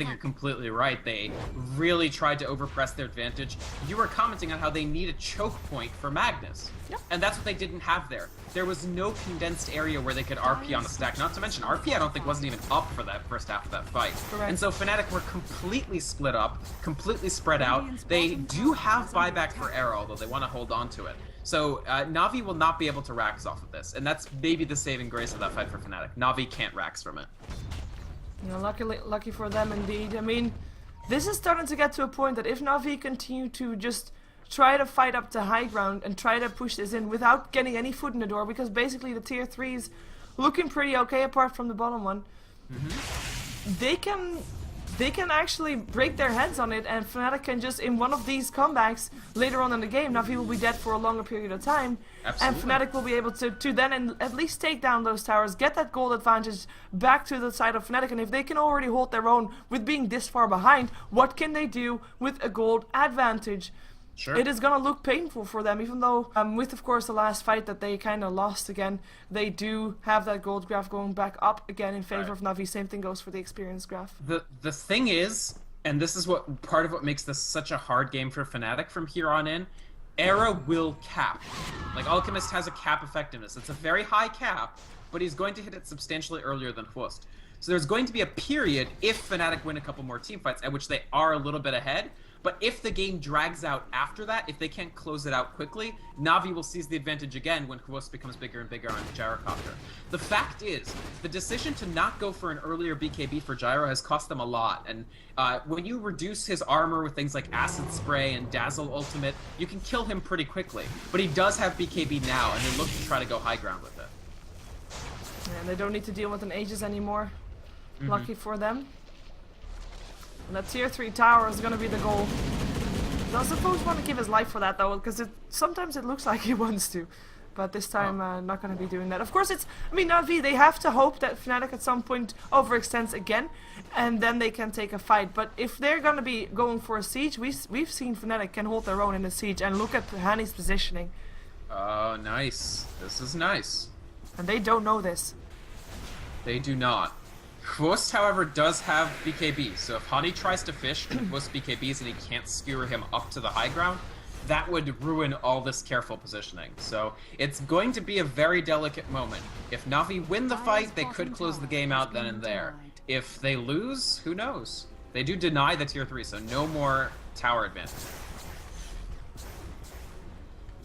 you're completely right. They really tried to overpress their advantage. You were commenting on how they need a choke point for Magnus. Yep. And that's what they didn't have there. There was no condensed area where they could RP on a stack. Not to mention, RP I don't think wasn't even up for that first half of that fight. Correct. And so Fnatic were completely split up, completely spread out. They do have buyback for Era, although they want to hold on to it. So Na'Vi will not be able to Rax off of this, and that's maybe the saving grace of that fight for Fnatic. Na'Vi can't Rax from it. Lucky for them indeed. I mean, this is starting to get to a point that if Na'Vi continue to just try to fight up to high ground and try to push this in without getting any foot in the door, because basically the tier 3's looking pretty okay apart from the bottom one, they can actually break their heads on it, and Fnatic can just, in one of these comebacks later on in the game, Na'Vi will be dead for a longer period of time. Absolutely. And Fnatic will be able to then at least take down those towers, get that gold advantage back to the side of Fnatic, and if they can already hold their own with being this far behind, what can they do with a gold advantage? Sure. it is gonna look painful for them, even though with of course the last fight that they kind of lost again, they do have that gold graph going back up again in favor of Na'Vi. Same thing goes for the experience graph. The thing is, and this is what part of what makes this such a hard game for Fnatic from here on in, Era will cap. Like, Alchemist has a cap effectiveness. It's a very high cap, but he's going to hit it substantially earlier than Hwust. So there's going to be a period, if Fnatic win a couple more team fights, at which they are a little bit ahead. But if the game drags out after that, if they can't close it out quickly, Na'Vi will seize the advantage again when Hwust becomes bigger and bigger on Gyrocopter. The fact is, the decision to not go for an earlier BKB for Gyro has cost them a lot, and when you reduce his armor with things like Acid Spray and Dazzle Ultimate, you can kill him pretty quickly. But he does have BKB now, and they look to try to go high ground with it. And they don't need to deal with an Aegis anymore. Lucky for them. And that tier 3 tower is gonna be the goal. I suppose want to give his life for that though, because sometimes it looks like he wants to. But this time, not gonna be doing that. Of course, I mean, Na'Vi, they have to hope that Fnatic at some point overextends again, and then they can take a fight. But if they're gonna be going for a siege, we've seen Fnatic can hold their own in a siege, and look at Hani's positioning. Oh, nice. This is nice. And they don't know this. They do not. Hwust, however, does have BKB, so if Hani tries to fish and Hwust BKBs and he can't skewer him up to the high ground, that would ruin all this careful positioning. So it's going to be a very delicate moment. If Na'Vi win the fight, they could close the game out then and there. If they lose, who knows? They do deny the tier 3, so no more tower advantage.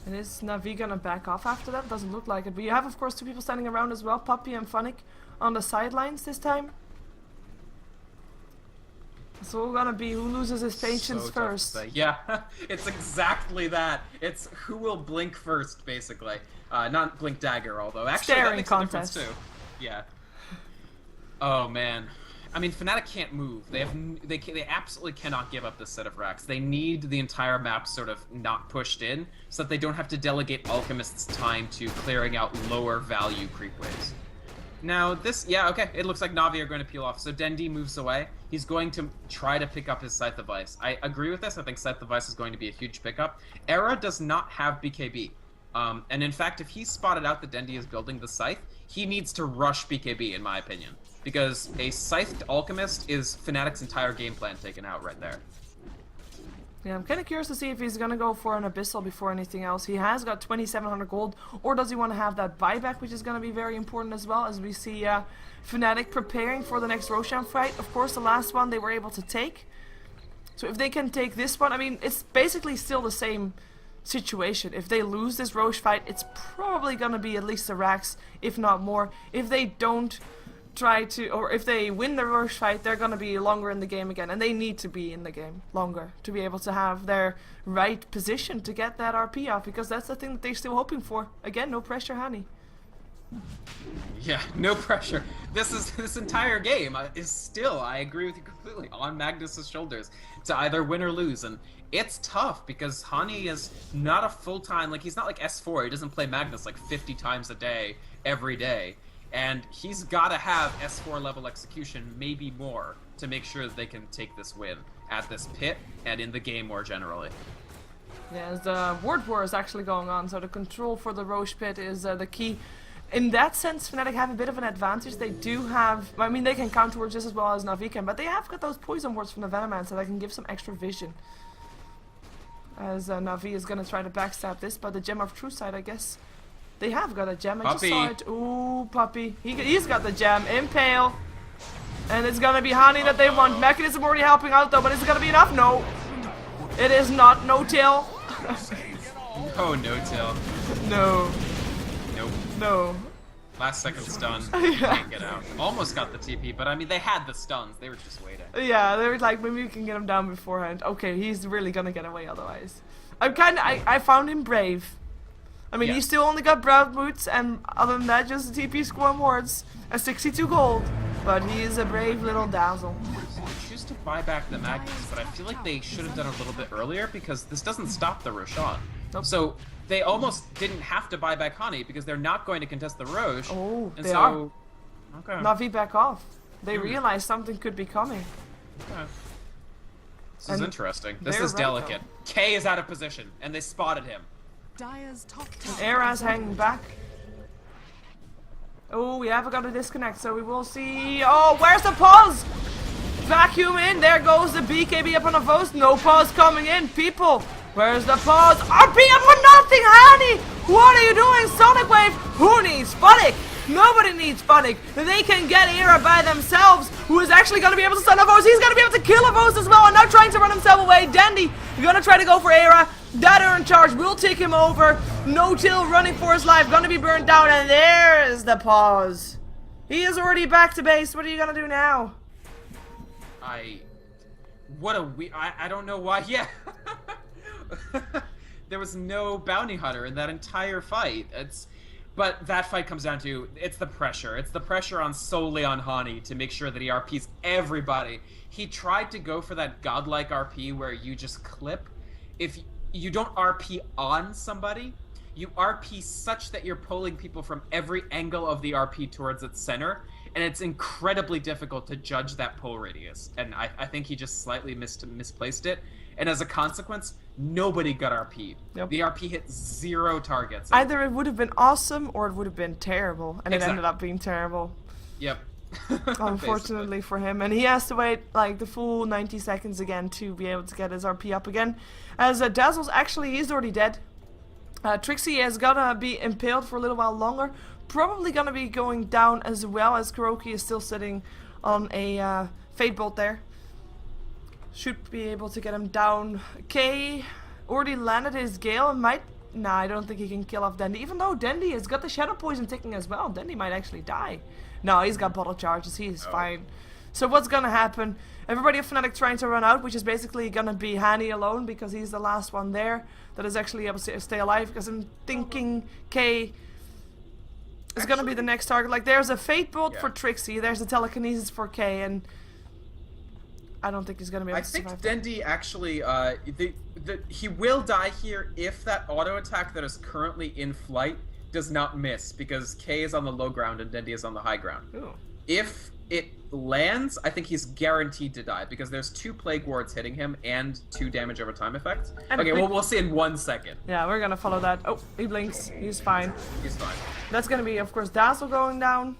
And is Na'Vi gonna back off after that? Doesn't look like it. But you have, of course, two people standing around as well, Puppy and Funnick, on the sidelines this time. It's all gonna be who loses his patience first. Yeah, it's exactly that. It's who will blink first, basically. Not blink dagger, although actually that makes a difference too. Yeah. Oh man. I mean, Fnatic can't move. They absolutely cannot give up this set of racks. They need the entire map sort of not pushed in, so that they don't have to delegate Alchemist's time to clearing out lower value creep waves. Now this, yeah, okay, it looks like Na'Vi are going to peel off. So Dendi moves away. He's going to try to pick up his Scythe of Ice. I agree with this. I think Scythe of Ice is going to be a huge pickup. Era does not have BKB. And in fact, if he's spotted out that Dendi is building the Scythe, he needs to rush BKB, in my opinion. Because a Scythed Alchemist is Fnatic's entire game plan taken out right there. Yeah, I'm kind of curious to see if he's going to go for an Abyssal before anything else. He has got 2,700 gold, or does he want to have that buyback, which is going to be very important as well, as we see Fnatic preparing for the next Roshan fight. Of course, the last one they were able to take. So if they can take this one, I mean, it's basically still the same situation. If they lose this Roche fight, it's probably going to be at least the racks, if not more. If they don't try to, or if they win the Roche fight, they're going to be longer in the game again, and they need to be in the game longer to be able to have their right position to get that RP off, because that's the thing that they're still hoping for. Again, no pressure, Hani. Yeah, no pressure. This entire game is still, I agree with you completely, on Magnus's shoulders to either win or lose, and it's tough because Hani is not a full-time, like, he's not like S4, he doesn't play Magnus like 50 times a day, every day. And he's got to have S4 level execution, maybe more, to make sure that they can take this win at this pit and in the game more generally. Yeah, the ward war is actually going on, so the control for the Roche pit is the key. In that sense, Fnatic have a bit of an advantage. They do have, I mean, they can counter wards just as well as Na'Vi can, but they have got those poison wards from the Venoman, so they can give some extra vision. As Na'Vi is going to try to backstab this, but the Gem of Truth side, I guess. They have got a gem. I just saw it. Ooh, Puppy. He's got the gem. Impale. And it's going to be Hani that they want. Mechanism already helping out, though, but is it going to be enough? No. It is not. No-tail. Oh, no-tail. No. Nope. No. Last second stun. Can't get out. Almost got the TP, but I mean, they had the stuns. They were just waiting. Yeah, they were like, maybe we can get him down beforehand. Okay, he's really going to get away otherwise. I found him brave. I mean, yeah. He still only got brown boots, and other than that, just TP squirm wards and 62 gold. But he is a brave little Dazzle. They choose to buy back the Magnus, but I feel like they should have done a little bit earlier because this doesn't stop the Roshan. Nope. So they almost didn't have to buy back Hani because they're not going to contest the Roche. Oh, and they so, are. Okay. Na'Vi back off. They realized something could be coming. Okay. This is interesting. This they're is right, delicate. though. K is out of position, and they spotted him. Dire's top And tower. Era's hanging back. Oh, we haven't got a disconnect, so we will see. Oh, where's the pause? Vacuum in. There goes the BKB up on a Vost. No pause coming in. People, where's the pause? RP up for nothing, Honey! What are you doing? Sonic Wave? Who needs Funnick? Nobody needs Funnick. They can get Era by themselves. Who is actually going to be able to stun a Vost? He's going to be able to kill a Vost as well. And now trying to run himself away. Dandy, you're going to try to go for Era. Dadder in charge will take him over. No Till running for his life. Going to be burnt down. And there's the pause. He is already back to base. What are you going to do now? I don't know why. Yeah. There was no bounty hunter in that entire fight. But that fight comes down to, it's the pressure. It's the pressure on solely on Hani to make sure that he RPs everybody. He tried to go for that godlike RP where you just clip. If you don't RP on somebody, you RP such that you're pulling people from every angle of the RP towards its center, and it's incredibly difficult to judge that pull radius. And I think he just slightly misplaced it. And as a consequence, nobody got RP'd. Yep. The RP hit 0 targets. Either it would have been awesome or it would have been terrible. And it ended up being terrible. Yep. Unfortunately for him. And he has to wait like the full 90 seconds again to be able to get his RP up again. As Dazzle's actually, he's already dead. Trixie is gonna be impaled for a little while longer. Probably gonna be going down as well, as Kuroki is still sitting on a Fate Bolt there. Should be able to get him down. K already landed his Gale and might... Nah, I don't think he can kill off Dendy. Even though Dendy has got the Shadow Poison ticking as well. Dendy might actually die. No, he's got bottle charges. He's fine. So what's gonna happen? Everybody of Fnatic trying to run out, which is basically gonna be Hani alone because he's the last one there that is actually able to stay alive. Because I'm thinking K is gonna be the next target. Like, there's a Fate Bolt for Trixie. There's a Telekinesis for K, and I don't think he's gonna be able to survive. I think Dendy actually, he will die here if that auto attack that is currently in flight does not miss, because K is on the low ground and Dendy is on the high ground. Ooh. If it lands, I think he's guaranteed to die, because there's 2 Plague Wards hitting him and 2 damage over time effects. And okay, well, we'll see in 1 second. Yeah, we're gonna follow that. Oh, he blinks. He's fine. He's fine. That's gonna be, of course, Dazzle going down.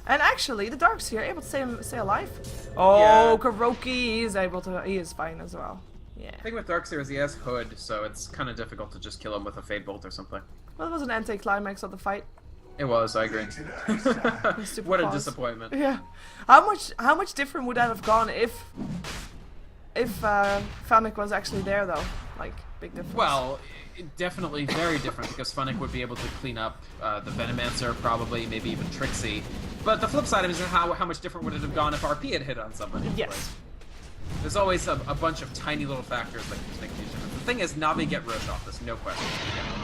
And actually, the Dark's here, able to stay alive. Oh, Yeah. Kuroki is able to. He is fine as well. Yeah. The thing with Darkseer is he has Hood, so it's kind of difficult to just kill him with a Fade Bolt or something. Well, it was an anti-climax of the fight. It was, I agree. Super What a pause. disappointment. Yeah. How much different would that have gone if Fnatic was actually there though? Like, big difference. Well, definitely very different, because Funnick would be able to clean up the Venomancer, probably, maybe even Trixie. But the flip side is how much different would it have gone if RP had hit on somebody? Yes. Right? There's always a bunch of tiny little factors that can make a huge difference. The thing is, Navi get Roche off this, no question.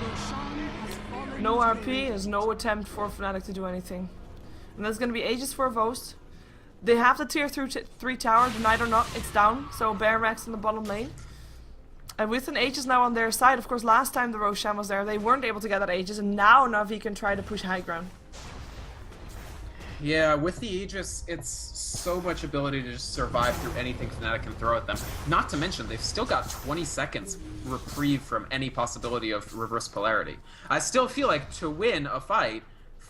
Roshan has fallen No to RP is no attempt for Fnatic to do anything. And that's gonna be ages for a Vost. They have the tier 3 tower, denied or not, it's down. So Bear Max in the bottom lane. And with an Aegis now on their side, of course last time the Roshan was there, they weren't able to get that Aegis, and now Navi can try to push high ground. Yeah, with the Aegis, it's so much ability to just survive through anything Fnatic can throw at them. Not to mention, they've still got 20 seconds reprieve from any possibility of reverse polarity. I still feel like to win a fight,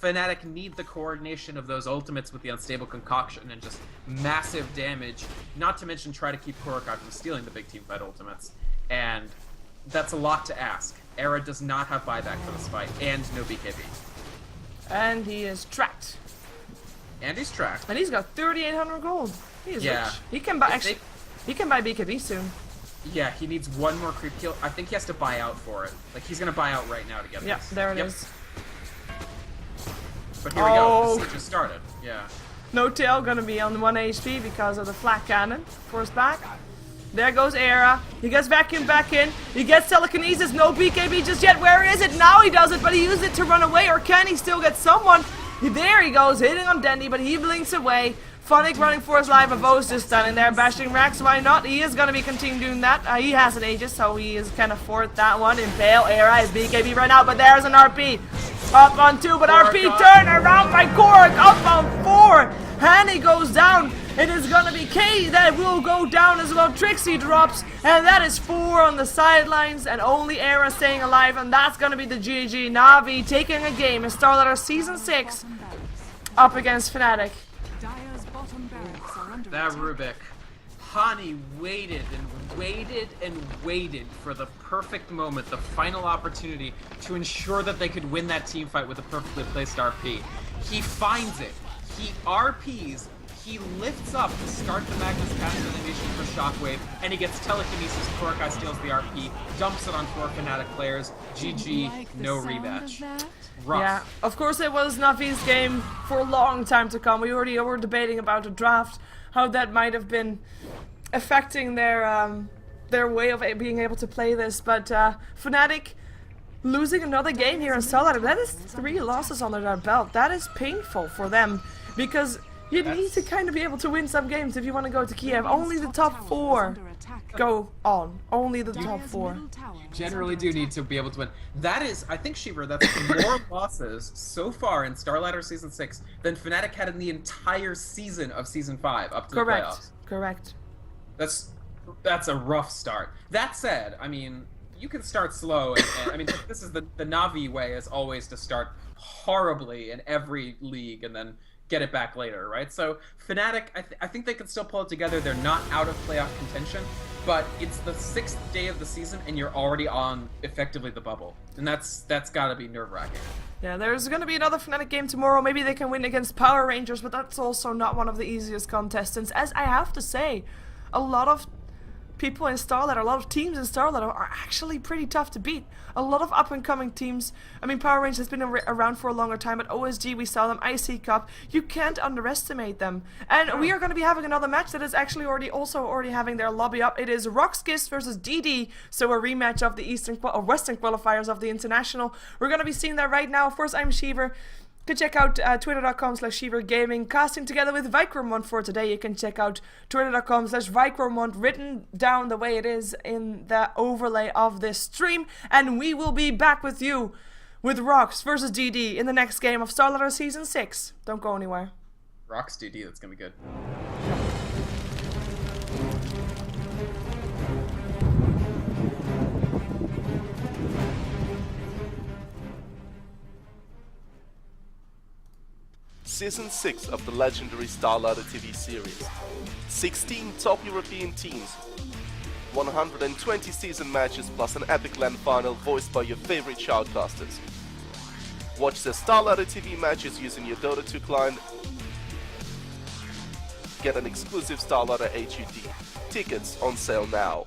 Fnatic need the coordination of those ultimates with the Unstable Concoction and just massive damage, not to mention try to keep Korokot from stealing the big team fight ultimates. And that's a lot to ask. Era does not have buyback for this fight, and no BKB. And he is tracked. And he's tracked. And he's got 3,800 gold. He is Yeah. rich. He can buy, If actually, he can buy BKB soon. Yeah, he needs one more creep kill. I think he has to buy out for it. Like, he's gonna buy out right now to get Yeah, this. there it is. But here we go. The siege just started. Yeah. No Tail gonna be on 1 HP because of the flak cannon. Force back. There goes Era. He gets vacuumed back in. He gets telekinesis. No BKB just yet. Where is it? Now he does it, but he used it to run away. Or can he still get someone? There he goes, hitting on Dendy, but he blinks away. Funnick running for his life. Avo's just standing there, bashing racks. Why not? He is gonna be continuing doing that. He has an Aegis, so he is can afford that one. Impale Era is BKB right now, but there's an RP. Up on 2, but RP turned around by Korok. Up on 4. Hani goes down. It is gonna be K that will go down as well. Trixie drops, and that is 4 on the sidelines, and only Era staying alive, and that's gonna be the GG. Na'Vi taking a game in StarLadder Season 6 Bottom barracks. up against Fnatic. Dire's bottom barracks are under That attack. Rubik. Hani waited and waited and waited for the perfect moment, the final opportunity to ensure that they could win that team fight with a perfectly placed RP. He finds it. He RPs. He lifts up to start the Magnus cast animation for Shockwave, and he gets telekinesis. Korkai steals the RP, dumps it on 4 Fnatic players. GG, Like the no sound rematch. of that? Rough. Yeah, of course it was Navi's game for a long time to come. We already were debating about the draft, how that might have been affecting their way of being able to play this. But Fnatic losing another game here in StarLadder, that is 3 losses under their belt. That is painful for them because you need to kind of be able to win some games if you want to go to Kiev. Only the top 4 go on. Only the top 4. Generally do need to be able to win. That is, I think, Sheever, that's more losses so far in StarLadder Season 6 than Fnatic had in the entire season of Season 5 up to the playoffs. Correct. That's a rough start. That said, I mean, you can start slow, and I mean, this is the Na'Vi way is always to start horribly in every league and then get it back later, right? So Fnatic, I think they can still pull it together. They're not out of playoff contention, but it's the 6th day of the season, and you're already on effectively the bubble, and that's got to be nerve-wracking. Yeah, there's gonna be another Fnatic game tomorrow. Maybe they can win against Power Rangers, but that's also not one of the easiest contestants. As I have to say, a lot of people in StarLadder, a lot of teams in StarLadder are actually pretty tough to beat. A lot of up-and-coming teams. I mean, Power Rangers has been around for a longer time. At OSG, we saw them. IC Cup. You can't underestimate them. And we are going to be having another match that is actually already having their lobby up. It is Roxkiss versus DD. So a rematch of the Western qualifiers of the International. We're going to be seeing that right now. Of course, I'm Sheever. You can check out twitter.com/SheeverGaming. Casting together with Vykromond for today. You can check out twitter.com/Vykromond, written down the way it is in the overlay of this stream. And we will be back with you with Rox versus DD in the next game of StarLadder Season 6. Don't go anywhere. Rox DD, that's gonna be good. Season 6 of the legendary StarLadder TV series. 16 top European teams, 120 season matches plus an epic LAN final voiced by your favorite shoutcasters. Watch the StarLadder TV matches using your Dota 2 client. Get an exclusive StarLadder HUD. Tickets on sale now.